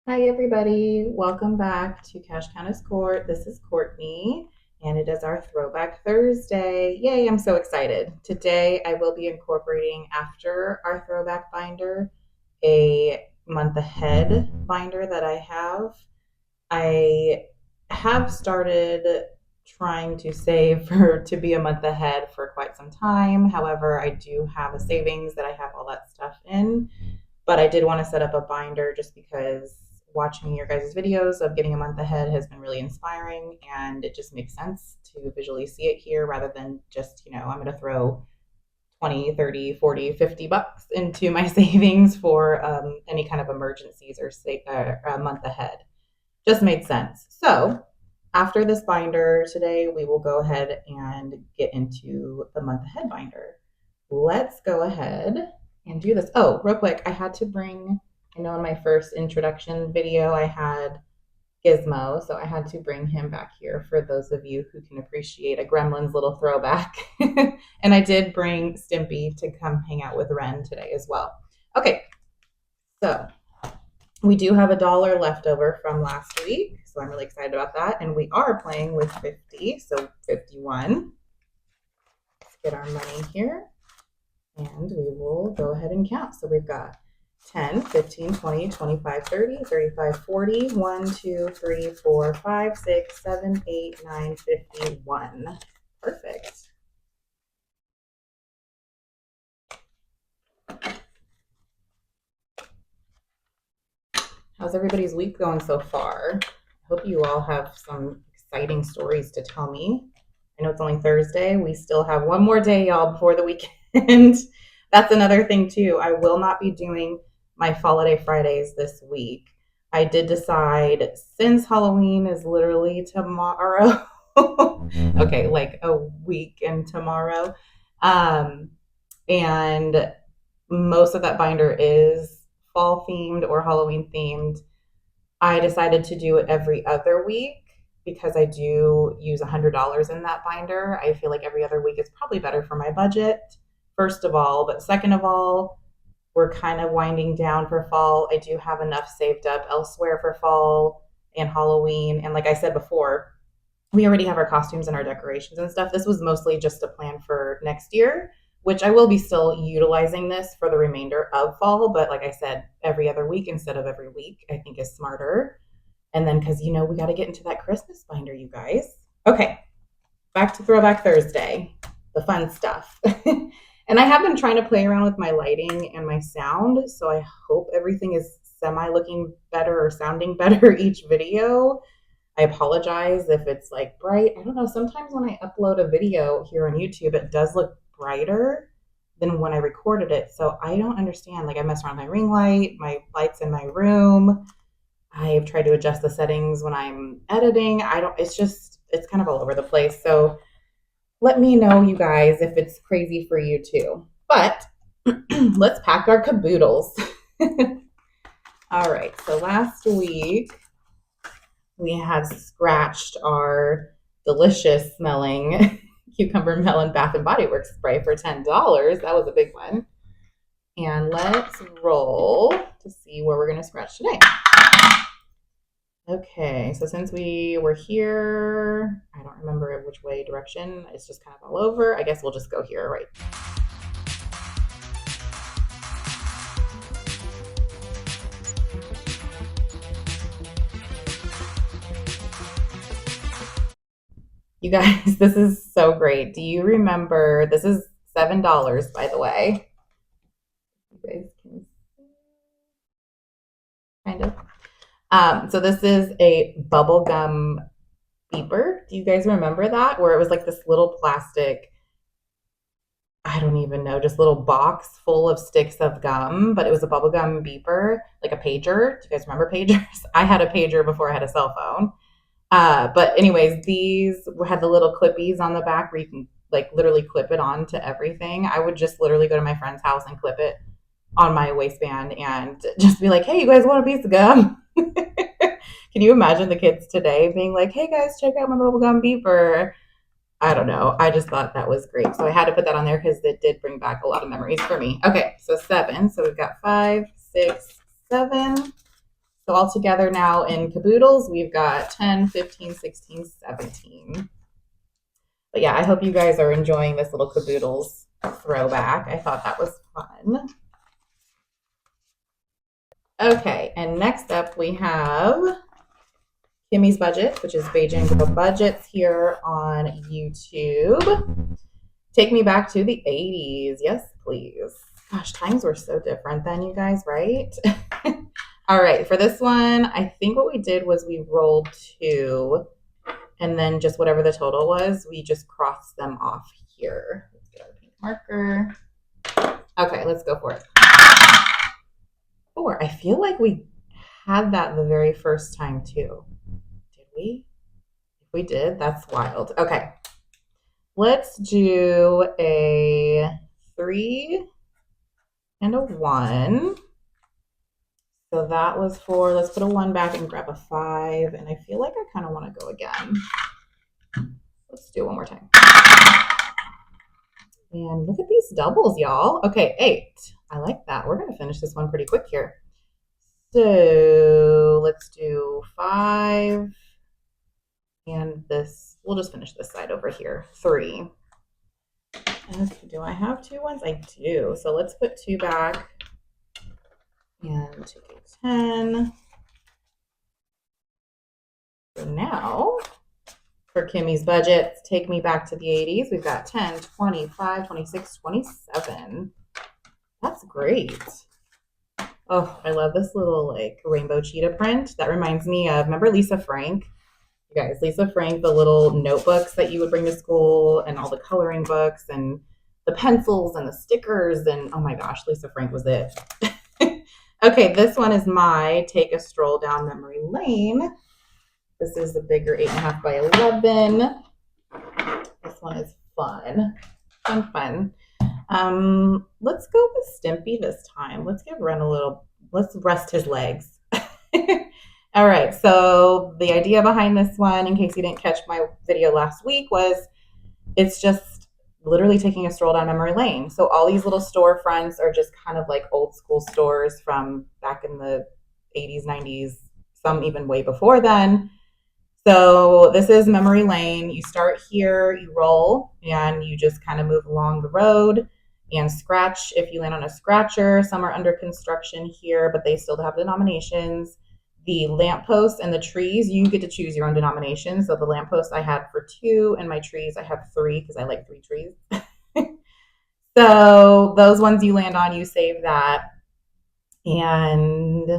Hi, everybody. Welcome back to Countess Cort. This is Courtney, and it is our Throwback Thursday. Yay, I'm so excited. Today, I will be incorporating after our throwback binder a month ahead binder that I have. I have started trying to save for to be a month ahead for quite some time. However, I do have a savings that I have all that stuff in, but I did want to set up a binder just because watching your guys' videos of getting a month ahead has been really inspiring, and it just makes sense to visually see it here rather than just, I'm going to throw 20, 30, 40, $50 into my savings for any kind of emergencies or a month ahead. Just made sense. So after this binder today, we will go ahead and get into the month ahead binder. Let's go ahead and do this. Oh, real quick, I know in my first introduction video, I had Gizmo, so I had to bring him back here for those of you who can appreciate a Gremlins little throwback. And I did bring Stimpy to come hang out with Ren today as well. Okay, so we do have $1 left over from last week, so I'm really excited about that. And we are playing with 50, so 51. Let's get our money here, and we will go ahead and count. So we've got 10, 15, 20, 25, 30, 35, 40, 1, 2, 3, 4, 5, 6, 7, 8, 9, 51. Perfect. How's everybody's week going so far? I hope you all have some exciting stories to tell me. I know it's only Thursday. We still have one more day, y'all, before the weekend. That's another thing, too. I will not be doing my Holiday Fridays this week. I did decide, since Halloween is literally tomorrow, okay, like a week and tomorrow, and most of that binder is fall themed or Halloween themed. I decided to do it every other week because I do use $100 in that binder. I feel like every other week is probably better for my budget, first of all. But second of all, we're kind of winding down for fall. I do have enough saved up elsewhere for fall and Halloween. And like I said before, we already have our costumes and our decorations and stuff. This was mostly just a plan for next year, which I will be still utilizing this for the remainder of fall. But like I said, every other week instead of every week, I think is smarter. And then, because we got to get into that Christmas binder, you guys. Okay, back to Throwback Thursday, the fun stuff. And I have been trying to play around with my lighting and my sound. So I hope everything is semi looking better or sounding better each video. I apologize if it's like bright. I don't know. Sometimes when I upload a video here on YouTube, it does look brighter than when I recorded it. So I don't understand. Like I mess around with my ring light, my lights in my room. I've tried to adjust the settings when I'm editing. It's kind of all over the place. So let me know, you guys, if it's crazy for you too. But let's pack our caboodles. All right. So last week, we had scratched our delicious smelling cucumber melon Bath and Body Works spray for $10. That was a big one. And let's roll to see where we're going to scratch today. Okay, so since we were here, I don't remember which way direction. It's just kind of all over. I guess we'll just go here, right? You guys, this is so great. Do you remember? This is $7, by the way. You guys can see, kind of. So this is a bubble gum beeper. Do you guys remember that? Where it was like this little plastic, I don't even know, just little box full of sticks of gum, but it was a bubble gum beeper, like a pager. Do you guys remember pagers? I had a pager before I had a cell phone. But anyways, these had the little clippies on the back where you can like literally clip it on to everything. I would just literally go to my friend's house and clip it on my waistband and just be like, hey, you guys want a piece of gum? Can you imagine the kids today being like, hey guys, check out my bubblegum beeper? I don't know. I just thought that was great. So I had to put that on there because it did bring back a lot of memories for me. Okay, so 7. So we've got 5, 6, 7. So all together now in caboodles, we've got 10, 15, 16, 17. But yeah, I hope you guys are enjoying this little caboodles throwback. I thought that was fun. Okay, and next up we have Kimmy's Budget, which is Beijing Girl Budgets here on YouTube. Take me back to the 80s. Yes, please. Gosh, times were so different then, you guys, right? All right, for this one, I think what we did was we rolled two, and then just whatever the total was, we just crossed them off here. Let's get our pink marker. Okay, let's go for it. 4. I feel like we had that the very first time too. Did we? If we did, that's wild. Okay. Let's do a 3 and a 1. So that was 4. Let's put a 1 back and grab a 5. And I feel like I kind of want to go again. Let's do it one more time. And look at these doubles, y'all. Okay, 8. I like that. We're going to finish this one pretty quick here. So let's do 5. And this, we'll just finish this side over here. 3. Okay, do I have 2 ones? I do. So let's put 2 back and take a 10. So now for Kimmy's Budget, take me back to the 80s. We've got 10, 25, 26, 27. That's great. Oh, I love this little like rainbow cheetah print. That reminds me of, remember Lisa Frank? You guys, Lisa Frank, the little notebooks that you would bring to school and all the coloring books and the pencils and the stickers. And oh my gosh, Lisa Frank was it. Okay, this one is my Take a Stroll Down Memory Lane. This is a bigger 8.5 by 11. This one is fun. Fun. Let's go with Stimpy this time. Let's give Ren a little, let's rest his legs. All right, so the idea behind this one, in case you didn't catch my video last week, was it's just literally taking a stroll down memory lane. So all these little storefronts are just kind of like old school stores from back in the 80s, 90s, some even way before then. So this is memory lane. You start here, you roll, and you just kind of move along the road and scratch if you land on a scratcher. Some are under construction here, but they still have denominations. The lampposts and the trees, you get to choose your own denomination. So the lampposts I had for 2, and my trees I have 3 because I like 3 trees. So those ones you land on, you save that. And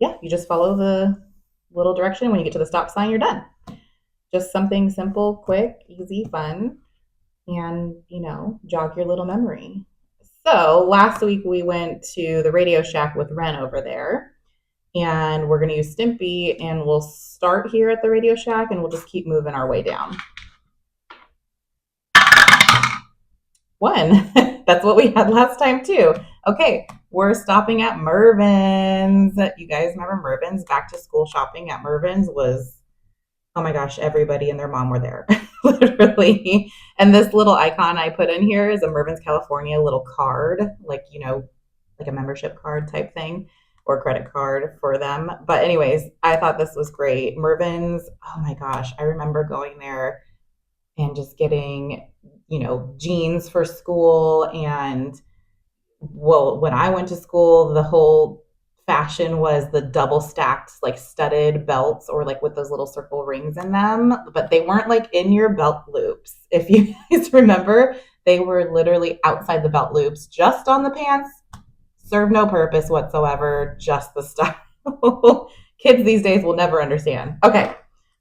yeah, you just follow the little direction. When you get to the stop sign, you're done. Just something simple, quick, easy, fun, and, you know, jog your little memory. So last week we went to the Radio Shack with Ren over there. And we're going to use Stimpy, and we'll start here at the Radio Shack, and we'll just keep moving our way down. 1. That's what we had last time, too. Okay, we're stopping at Mervyn's. You guys remember Mervyn's? Back to school shopping at Mervyn's was, oh my gosh, everybody and their mom were there, literally. And this little icon I put in here is a Mervyn's California little card, like, you know, like a membership card type thing, or credit card for them. But anyways, I thought this was great. Mervyn's, oh my gosh, I remember going there and just getting, you know, jeans for school. And well, when I went to school, the whole fashion was the double stacked, like studded belts, or like with those little circle rings in them, but they weren't like in your belt loops. If you guys remember, they were literally outside the belt loops, just on the pants. Serve no purpose whatsoever, just the style. Kids these days will never understand. Okay,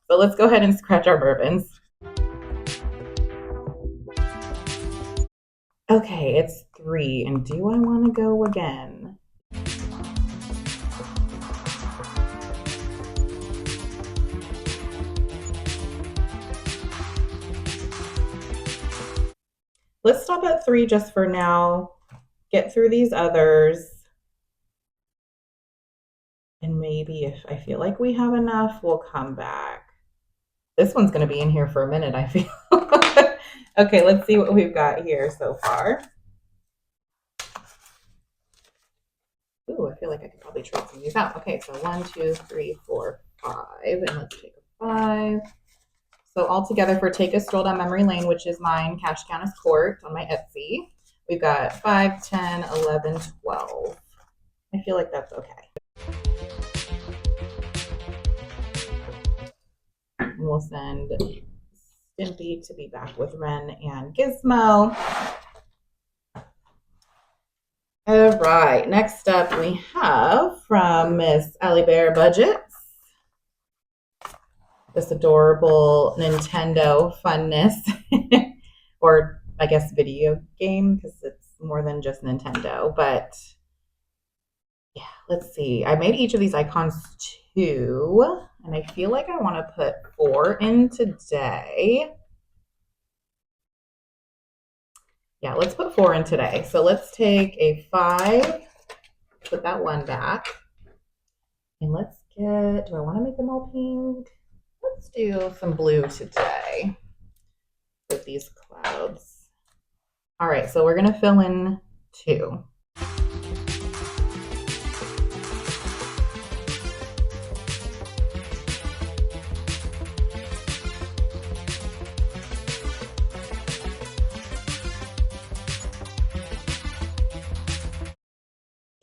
so let's go ahead and scratch our Mervyn's. Okay, it's 3, and do I want to go again? Let's stop at 3 just for now. Get through these others. And maybe if I feel like we have enough, we'll come back. This one's going to be in here for a minute, I feel. Okay, let's see what we've got here so far. Ooh, feel like I could probably trade some of these out. Okay, so 1, 2, 3, 4, 5, and let's take a 5. So all together for Take a Stroll Down Memory Lane, which is mine, Cash Countess Cort on my Etsy, we've got 5, 10, 11, 12. I feel like that's okay. And we'll send Stimpy to be back with Ren and Gizmo. All right, next up we have from Miss Allie Bear Budgets, this adorable Nintendo funness, or I guess video game, because it's more than just Nintendo. But yeah, let's see. I made each of these icons 2, and I feel like I want to put 4 in today. Yeah, let's put 4 in today. So let's take a 5, put that 1 back, and let's get, do I want to make them all pink? Let's do some blue today with these clouds. All right, so we're gonna fill in 2.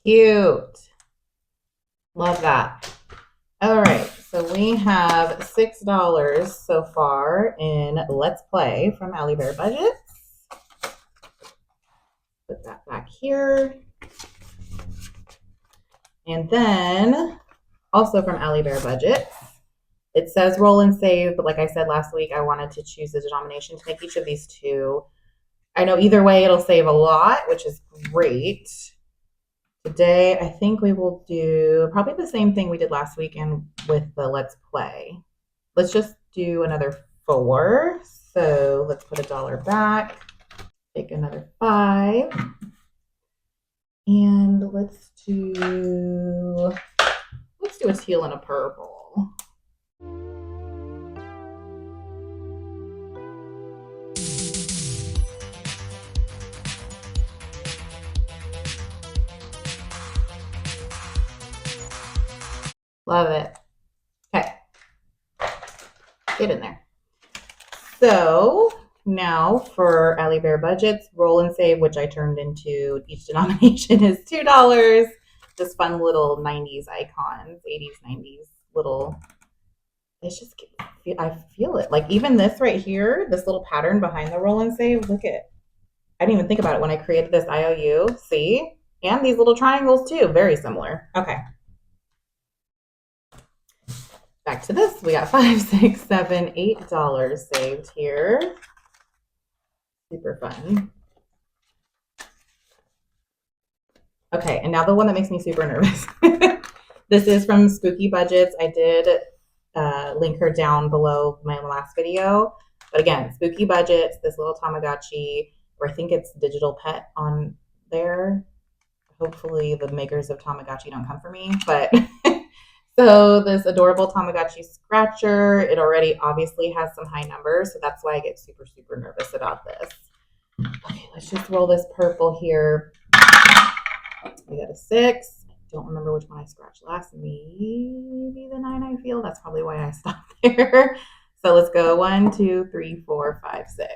Cute. Love that. All right, so we have $6 so far in Let's Play from Allie Bear Budgets. Put that back here. And then also from Allie Bear Budgets, it says roll and save, but like I said last week, I wanted to choose the denomination to make each of these 2. I know either way it'll save a lot, which is great. Today, I think we will do probably the same thing we did last weekend with the Let's Play. Let's just do another 4. So let's put $1 back. Take another 5. And let's do a teal and a purple. Love it. Okay. Get in there. So now for Allie Bear Budgets, roll and save, which I turned into each denomination is $2. Just fun little 90s icons, 80s, 90s little. It's just, I feel it. Like even this right here, this little pattern behind the roll and save, look at, I didn't even think about it when I created this IOU. See? And these little triangles too, very similar. Okay. Back to this, we got $5, $6, $7, $8 saved here. Super fun. Okay, and now the one that makes me super nervous. This is from Spooky Budgets. I did link her down below my last video. But again, Spooky Budgets, this little Tamagotchi, or I think it's Digital Pet on there. Hopefully the makers of Tamagotchi don't come for me, but so this adorable Tamagotchi scratcher, it already obviously has some high numbers, so that's why I get super, super nervous about this. Okay, let's just roll this purple here. We got a 6. I don't remember which one I scratched last. Maybe the 9, I feel. That's probably why I stopped there. So let's go 1, 2, 3, 4, 5, 6.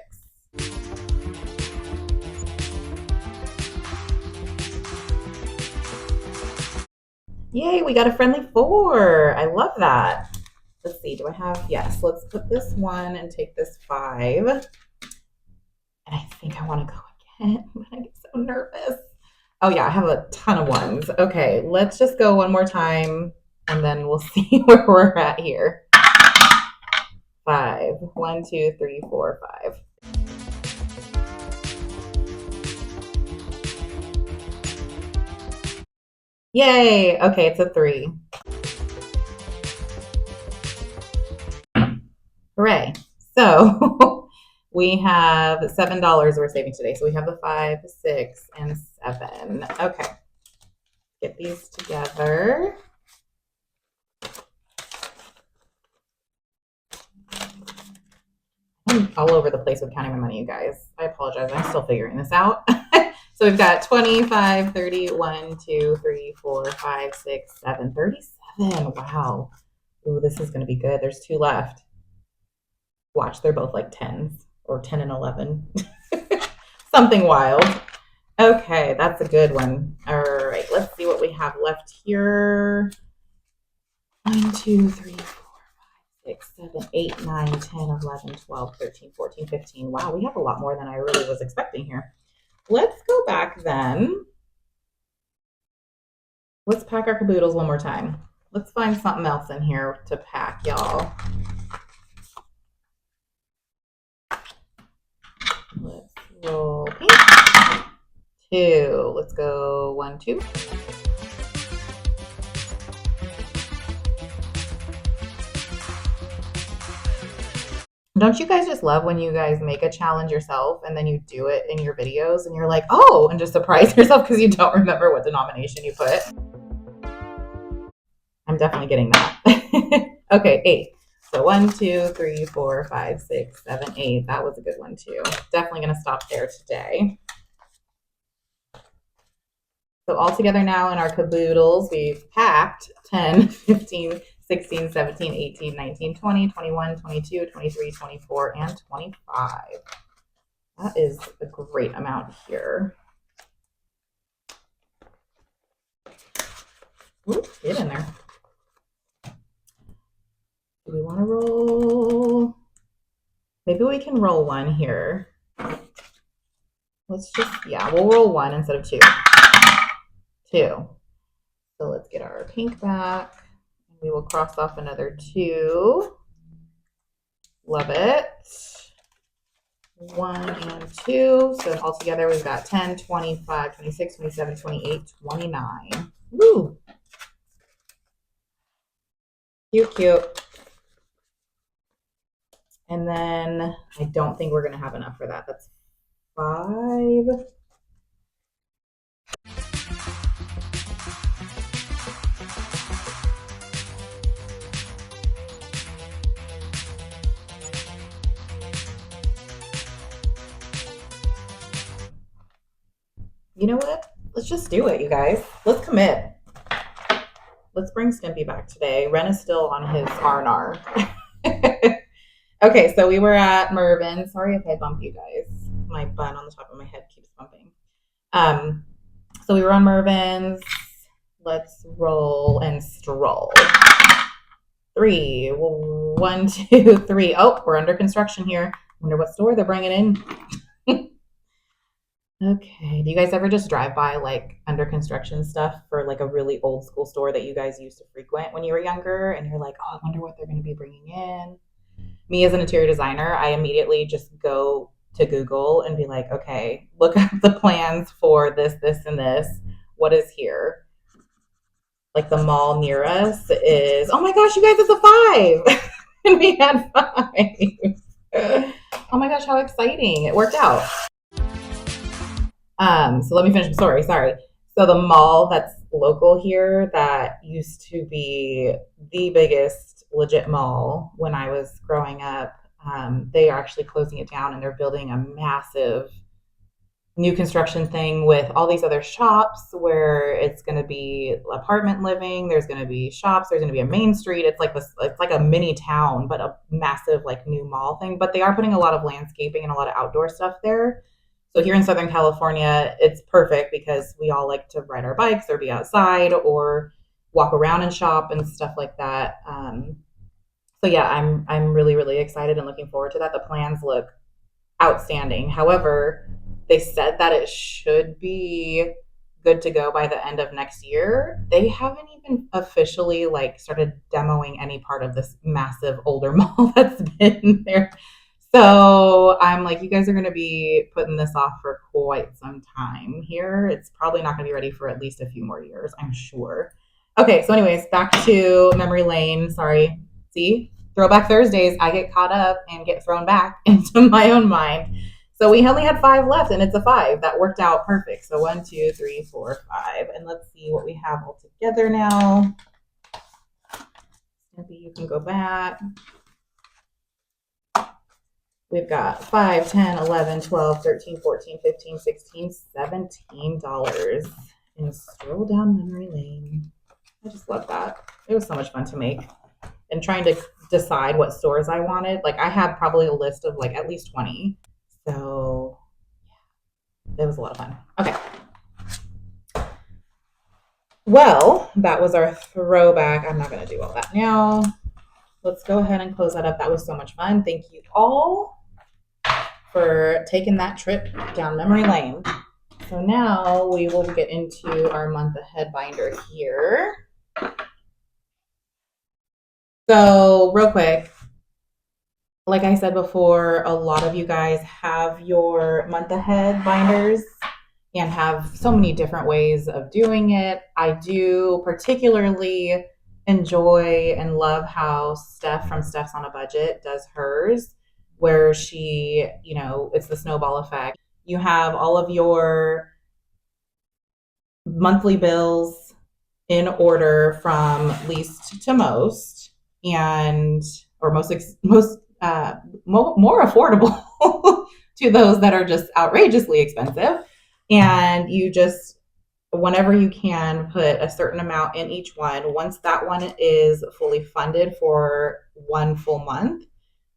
Yay, we got a friendly 4. I love that. Let's see, do I have, yes, let's put this 1 and take this 5. And I think I want to go again, but I get so nervous. Oh yeah, I have a ton of 1s. Okay, let's just go one more time and then we'll see where we're at here. 5. 1, 2, 3, 4, 5. Yay! Okay, it's a 3. Hooray. So we have $7 we're saving today. So we have the 5, 6, and 7. Okay. Get these together. I'm all over the place with counting my money, you guys. I apologize. I'm still figuring this out. So we've got 25, 30, 1, 2, 3, 4, 5, 6, 7, 37. Wow. Ooh, this is going to be good. There's 2 left. Watch, they're both like 10s or 10 and 11. Something wild. Okay, that's a good one. All right, let's see what we have left here. 1, 2, 3, 4, 6, 7, 8, 9, 10, 11, 12, 13, 14, 15. Wow, we have a lot more than I really was expecting here. Let's go back then. Let's pack our caboodles one more time. Let's find something else in here to pack, y'all. Let's roll pink. 2. Let's go 1, 2. Don't you guys just love when you guys make a challenge yourself and then you do it in your videos and you're like, oh, and just surprise yourself because you don't remember what denomination you put? I'm definitely getting that. Okay, 8. So 1, 2, 3, 4, 5, 6, 7, 8. That was a good one too. Definitely going to stop there today. So all together now in our caboodles, we've packed 10, 15, 16, 17, 18, 19, 20, 21, 22, 23, 24, and 25. That is a great amount here. Ooh, get in there. Do we want to roll? Maybe we can roll 1 here. Let's just, yeah, we'll roll 1 instead of 2. 2. So let's get our pink back. We will cross off another 2. Love it. 1 and 2. So altogether we've got 10, 25, 26, 27, 28, 29. Woo! Cute, cute. And then I don't think we're going to have enough for that. That's 5. You know what? Let's just do it, you guys. Let's commit. Let's bring Stimpy back today. Ren is still on his R&R. Okay, so we were at Mervyn. Sorry if I bump you guys. My bun on the top of my head keeps bumping. So we were on Mervyn's. Let's roll and stroll. 3. 1, 2, 3. Oh, we're under construction here. Wonder what store they're bringing in. Okay. Do you guys ever just drive by like under construction stuff for like a really old school store that you guys used to frequent when you were younger? And you're like, oh, I wonder what they're going to be bringing in. Me as an interior designer, I immediately just go to Google and be like, okay, look up the plans for this, this, and this. What is here? Like the mall near us is, oh my gosh, you guys, it's a 5. And we had 5. Oh my gosh, how exciting. It worked out. So let me finish. Sorry. So the mall that's local here that used to be the biggest legit mall when I was growing up, they are actually closing it down and they're building a massive new construction thing with all these other shops where it's going to be apartment living. There's going to be shops. There's going to be a main street. It's like this. It's like a mini town, but a massive like new mall thing. But they are putting a lot of landscaping and a lot of outdoor stuff there. So here in Southern California, it's perfect because we all like to ride our bikes or be outside or walk around and shop and stuff like that. So yeah, I'm really really excited and looking forward to that. The plans look outstanding. However, they said that it should be good to go by the end of next year. They haven't even officially like started demoing any part of this massive older mall that's been there. So I'm like, you guys are going to be putting this off for quite some time here. It's probably not going to be ready for at least a few more years, I'm sure. Okay, so anyways, back to memory lane. Sorry. See, Throwback Thursdays, I get caught up and get thrown back into my own mind. So we only had 5 left, and it's a 5. That worked out perfect. So 1, 2, 3, 4, 5. And let's see what we have all together now. Maybe you can go back. We've got 5, 10, 11, 12, 13, 14, 15, 16, $17 and stroll down memory lane. I just love that. It was so much fun to make. And trying to decide what stores I wanted. Like I had probably a list of like at least 20. So it was a lot of fun. Okay. Well, that was our throwback. I'm not going to do all that now. Let's go ahead and close that up. That was so much fun. Thank you all for taking that trip down memory lane. So now we will get into our month ahead binder here. So real quick, like I said before, a lot of you guys have your month ahead binders and have so many different ways of doing it. I do particularly enjoy and love how Stef from Stef's on a Budget does hers, where she, it's the snowball effect. You have all of your monthly bills in order from least to most, and or more affordable to those that are just outrageously expensive. And you just, whenever you can, put a certain amount in each one. Once that one is fully funded for one full month,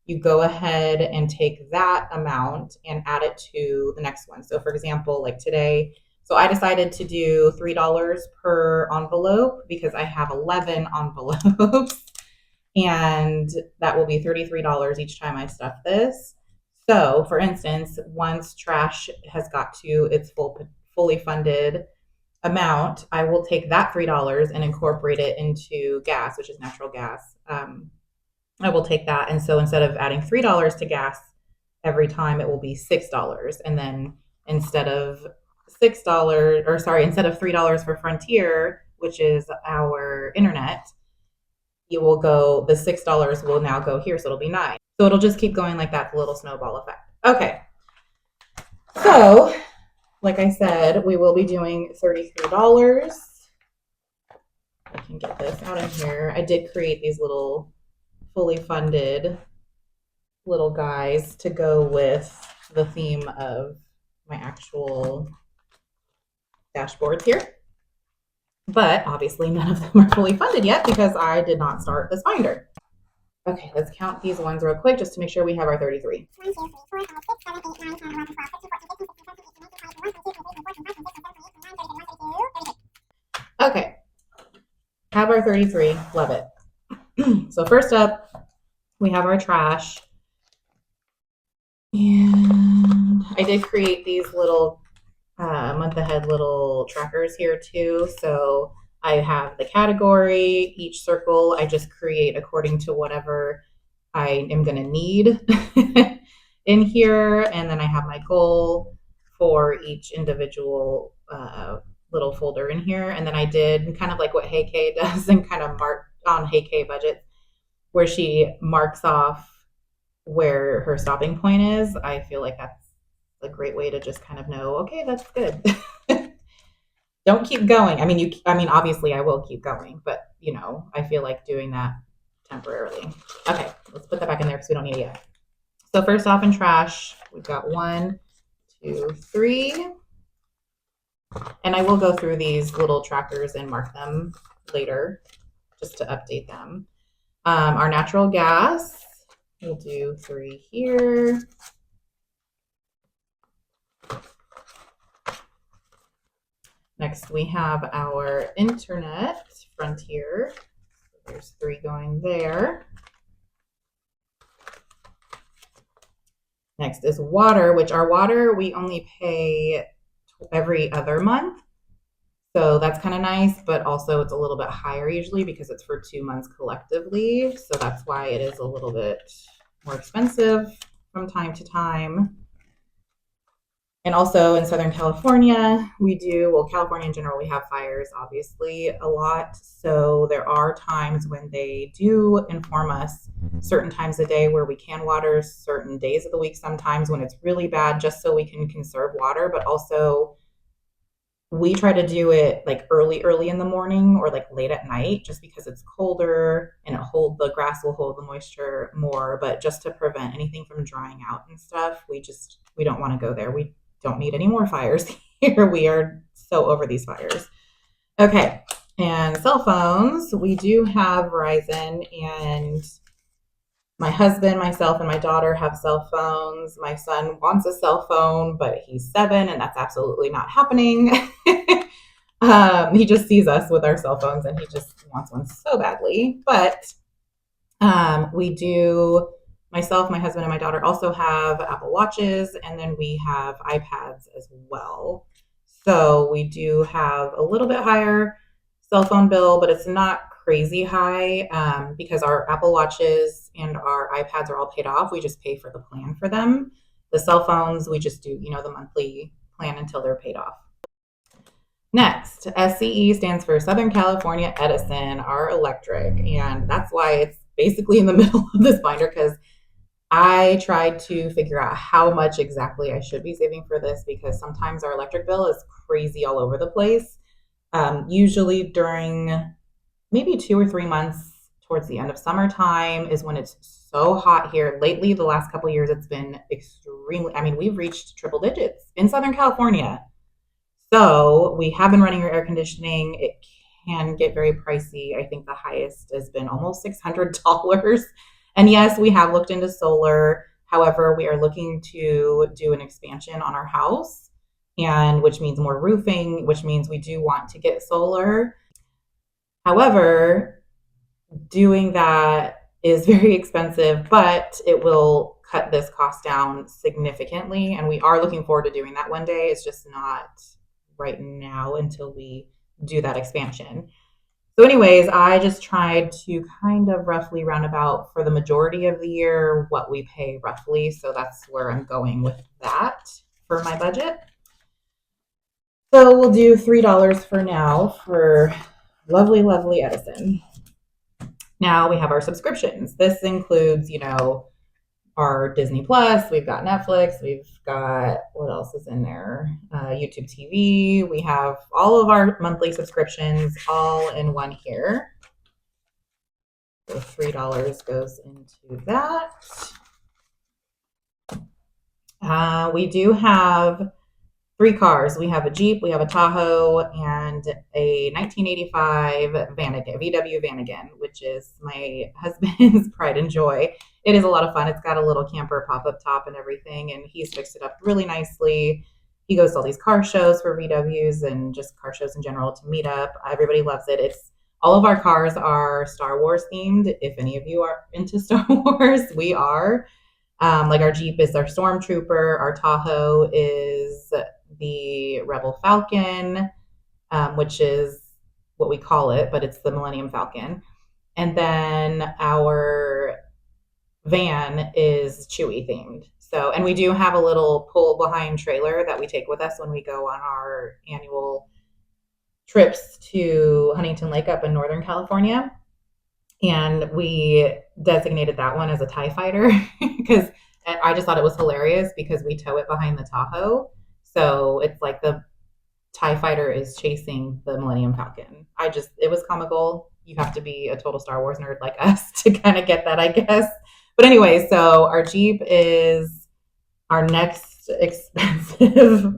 you go ahead and take that amount and add it to the next one. So for example, like today, so I decided to do $3 per envelope because I have 11 envelopes. And that will be $33 each time I stuff this. So, for instance, once trash has got to its fully funded amount, I will take that $3 and incorporate it into gas, which is natural gas. I will take that, and so instead of adding $3 to gas every time, it will be $6, and then instead of $3 for Frontier, which is our internet, you will go, the $6 will now go here, so it'll be $9. So it'll just keep going like that, the little snowball effect. Okay. So, like I said, we will be doing $33. I can get this out of here. I did create these little fully funded little guys to go with the theme of my actual dashboards here. But obviously none of them are fully funded yet because I did not start this binder. Okay, let's count these ones real quick just to make sure we have our 33. Okay, have our 33, love it. So first up, we have our trash. And I did create these little month ahead little trackers here too. So I have the category, each circle I just create according to whatever I am going to need in here. And then I have my goal for each individual little folder in here. And then I did kind of like what Hey Kay does and kind of mark on Hey Kay budget, where she marks off where her stopping point is. I feel like that's a great way to just kind of know, okay, that's good. Don't keep going. I mean, obviously I will keep going, but I feel like doing that temporarily. Okay, let's put that back in there because we don't need it yet. So first off in trash, we've got 1, 2, 3. And I will go through these little trackers and mark them later just to update them. Our natural gas, we'll do 3 here. Next, we have our internet, Frontier. So there's 3 going there. Next is water, which our water we only pay every other month. So that's kind of nice, but also it's a little bit higher usually because it's for 2 months collectively. So that's why it is a little bit more expensive from time to time. And also in Southern California, California in general, we have fires obviously a lot. So there are times when they do inform us certain times of day where we can water, certain days of the week sometimes when it's really bad, just so we can conserve water, but also We try to do it like early in the morning or like late at night just because it's colder and the grass will hold the moisture more. But just to prevent anything from drying out and stuff, we don't want to go there. We don't need any more fires here. We are so over these fires. Okay. And cell phones, we do have Verizon, and my husband, myself, and my daughter have cell phones. My son wants a cell phone, but he's 7, and that's absolutely not happening. He just sees us with our cell phones, and he just wants one so badly. But we do, myself, my husband, and my daughter also have Apple Watches, and then we have iPads as well. So we do have a little bit higher cell phone bill, but it's not crazy high because our Apple Watches and our iPads are all paid off. We just pay for the plan for them. The cell phones, we just do, the monthly plan until they're paid off. Next, SCE stands for Southern California Edison, our electric. And that's why it's basically in the middle of this binder, because I tried to figure out how much exactly I should be saving for this, because sometimes our electric bill is crazy all over the place. Usually during maybe 2 or 3 months towards the end of summertime is when it's so hot here. Lately, the last couple of years, it's been we've reached triple digits in Southern California. So we have been running our air conditioning. It can get very pricey. I think the highest has been almost $600. And yes, we have looked into solar. However, we are looking to do an expansion on our house, and which means more roofing, which means we do want to get solar. However, doing that is very expensive, but it will cut this cost down significantly. And we are looking forward to doing that one day. It's just not right now until we do that expansion. So anyways, I just tried to kind of roughly roundabout for the majority of the year what we pay roughly. So that's where I'm going with that for my budget. So we'll do $3 for now for lovely, lovely Edison. Now we have our subscriptions. This includes, our Disney Plus, we've got Netflix, we've got, what else is in there? YouTube TV. We have all of our monthly subscriptions all in one here. So $3 goes into that. We do have 3 cars. We have a Jeep, we have a Tahoe, and a 1985 Vanagon, VW Vanagon, which is my husband's pride and joy. It is a lot of fun. It's got a little camper pop-up top and everything, and he's fixed it up really nicely. He goes to all these car shows for VWs and just car shows in general to meet up. Everybody loves it. All of our cars are Star Wars themed. If any of you are into Star Wars, we are. Like our Jeep is our Stormtrooper. Our Tahoe is the Rebel Falcon, which is what we call it, but it's the Millennium Falcon. And then our van is Chewie themed. So, and we do have a little pull behind trailer that we take with us when we go on our annual trips to Huntington Lake up in Northern California. And we designated that one as a TIE fighter because I just thought it was hilarious because we tow it behind the Tahoe. So it's like the TIE fighter is chasing the Millennium Falcon. It was comical. You have to be a total Star Wars nerd like us to kind of get that, I guess. But anyway, so our Jeep is our next expensive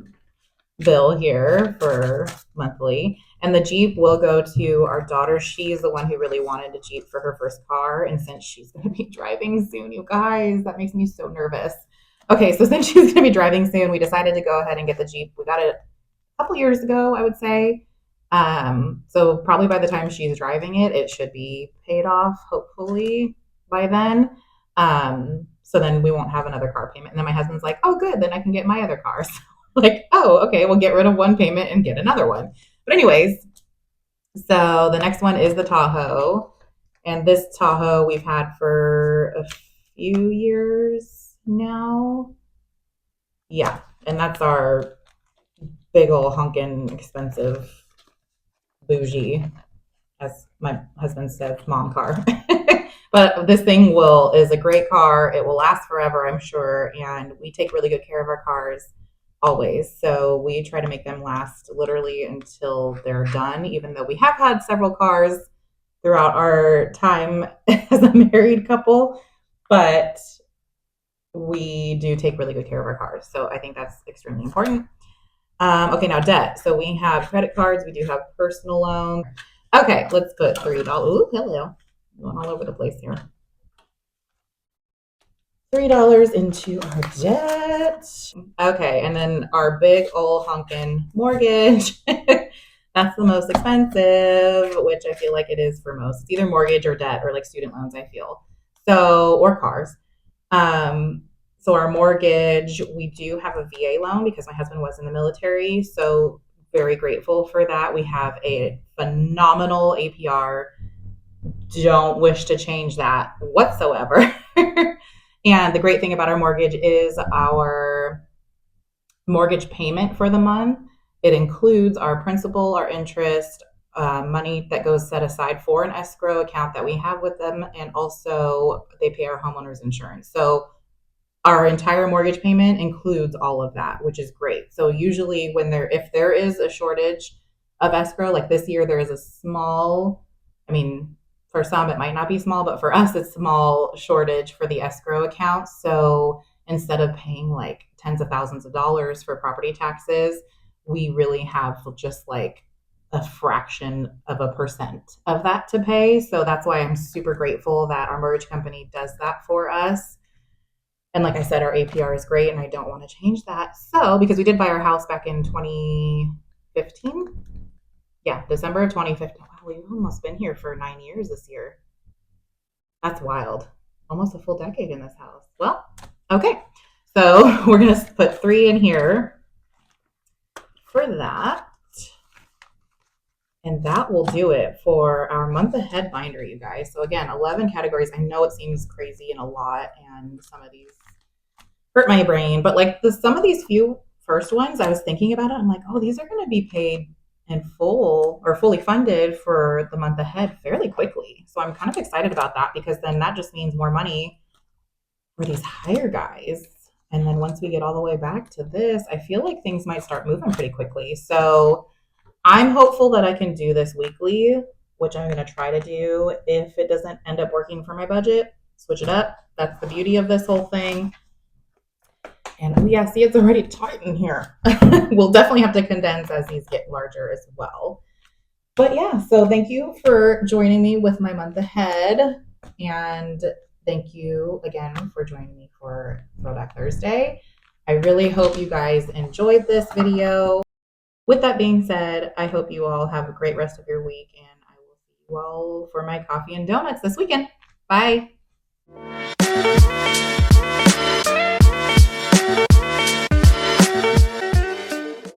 bill here for monthly. And the Jeep will go to our daughter. She's the one who really wanted a Jeep for her first car. And since she's going to be driving soon, you guys, that makes me so nervous. Okay, so since she's going to be driving soon, we decided to go ahead and get the Jeep. We got it a couple years ago, I would say. So probably by the time she's driving it, it should be paid off, hopefully, by then. So then we won't have another car payment. And then my husband's like, oh, good, then I can get my other car. So like, oh, okay, we'll get rid of one payment and get another one. But anyways, so the next one is the Tahoe. And this Tahoe we've had for a few years now. Yeah, and that's our big ol' honkin' expensive bougie, as my husband said, mom car. But this thing is a great car. It will last forever, I'm sure. And we take really good care of our cars. always. So we try to make them last literally until they're done, even though we have had several cars throughout our time as a married couple. But we do take really good care of our cars. So I think that's extremely important. Okay, now debt. So we have credit cards. We do have personal loans. Okay, let's put $3. Ooh, hello. Going all over the place here. $3 into our debt. Okay, and then our big old honkin' mortgage. That's the most expensive, which I feel like it is for most. It's either mortgage or debt or like student loans, I feel. So, or cars. Um, so our mortgage, we do have a VA loan because my husband was in the military. So very grateful for that. We have a phenomenal APR. Don't wish to change that whatsoever. And the great thing about our mortgage is our mortgage payment for the month. It includes our principal, our interest, money that goes set aside for an escrow account that we have with them, and also they pay our homeowners insurance. So our entire mortgage payment includes all of that, which is great. So usually if there is a shortage of escrow, like this year there is a small, I mean, for some it might not be small, but for us it's small shortage for the escrow account. So instead of paying like tens of thousands of dollars for property taxes, we really have just like a fraction of a percent of that to pay. So that's why I'm super grateful that our mortgage company does that for us. And like I said, our APR is great and I don't want to change that. So, because we did buy our house back in 2015. Yeah, December of 2015. Wow, we've almost been here for 9 years this year. That's wild. Almost a full decade in this house. Well, okay. So we're going to put 3 in here for that. And that will do it for our month ahead binder, you guys. So again, 11 categories. I know it seems crazy and a lot, and some of these hurt my brain, but like some of these few first ones, I was thinking about it. I'm like, oh, these are going to be paid in full or fully funded for the month ahead fairly quickly. So I'm kind of excited about that because then that just means more money for these hire guys. And then once we get all the way back to this, I feel like things might start moving pretty quickly. So I'm hopeful that I can do this weekly, which I'm going to try to do. If it doesn't end up working for my budget, switch it up. That's the beauty of this whole thing. And oh yeah, see, it's already tight in here. We'll definitely have to condense as these get larger as well. But yeah, so thank you for joining me with my month ahead. And thank you again for joining me for Throwback Thursday. I really hope you guys enjoyed this video. With that being said, I hope you all have a great rest of your week, and I will see you all for my coffee and donuts this weekend. Bye.